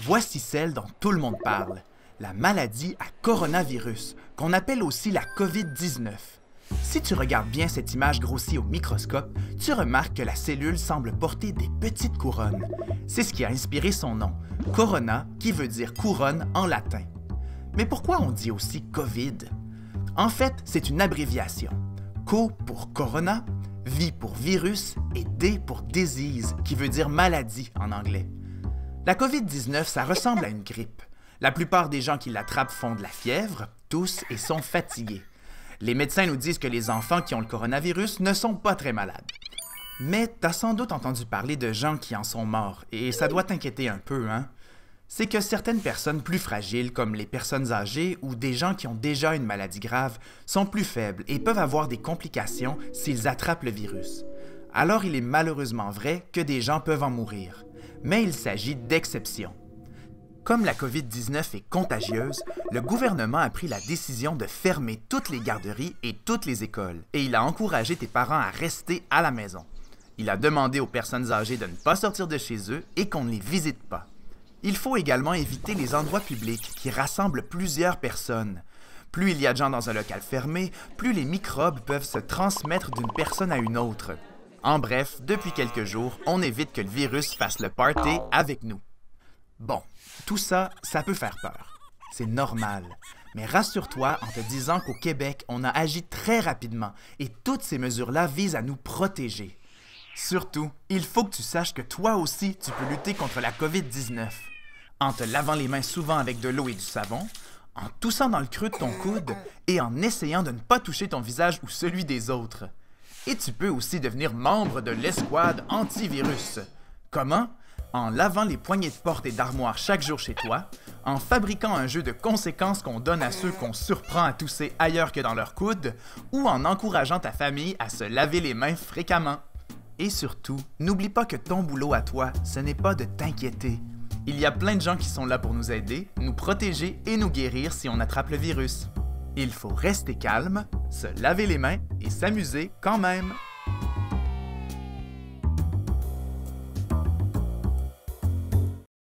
Voici celle dont tout le monde parle, la maladie à coronavirus, qu'on appelle aussi la COVID-19. Si tu regardes bien cette image grossie au microscope, tu remarques que la cellule semble porter des petites couronnes. C'est ce qui a inspiré son nom, corona, qui veut dire couronne en latin. Mais pourquoi on dit aussi COVID? En fait, c'est une abréviation. Co pour corona, V pour virus et D pour disease, qui veut dire maladie en anglais. La COVID-19, ça ressemble à une grippe. La plupart des gens qui l'attrapent font de la fièvre, toussent et sont fatigués. Les médecins nous disent que les enfants qui ont le coronavirus ne sont pas très malades. Mais t'as sans doute entendu parler de gens qui en sont morts, et ça doit t'inquiéter un peu, hein? C'est que certaines personnes plus fragiles, comme les personnes âgées ou des gens qui ont déjà une maladie grave, sont plus faibles et peuvent avoir des complications s'ils attrapent le virus. Alors il est malheureusement vrai que des gens peuvent en mourir. Mais il s'agit d'exceptions. Comme la COVID-19 est contagieuse, le gouvernement a pris la décision de fermer toutes les garderies et toutes les écoles, et il a encouragé tes parents à rester à la maison. Il a demandé aux personnes âgées de ne pas sortir de chez eux et qu'on ne les visite pas. Il faut également éviter les endroits publics qui rassemblent plusieurs personnes. Plus il y a de gens dans un local fermé, plus les microbes peuvent se transmettre d'une personne à une autre. En bref, depuis quelques jours, on évite que le virus fasse le party avec nous. Bon, tout ça, ça peut faire peur. C'est normal. Mais rassure-toi en te disant qu'au Québec, on a agi très rapidement et toutes ces mesures-là visent à nous protéger. Surtout, il faut que tu saches que toi aussi, tu peux lutter contre la COVID-19. En te lavant les mains souvent avec de l'eau et du savon, en toussant dans le creux de ton coude et en essayant de ne pas toucher ton visage ou celui des autres. Et tu peux aussi devenir membre de l'escouade antivirus. Comment? En lavant les poignées de porte et d'armoire chaque jour chez toi, en fabriquant un jeu de conséquences qu'on donne à ceux qu'on surprend à tousser ailleurs que dans leur coude, ou en encourageant ta famille à se laver les mains fréquemment. Et surtout, n'oublie pas que ton boulot à toi, ce n'est pas de t'inquiéter. Il y a plein de gens qui sont là pour nous aider, nous protéger et nous guérir si on attrape le virus. Il faut rester calme, se laver les mains et s'amuser quand même.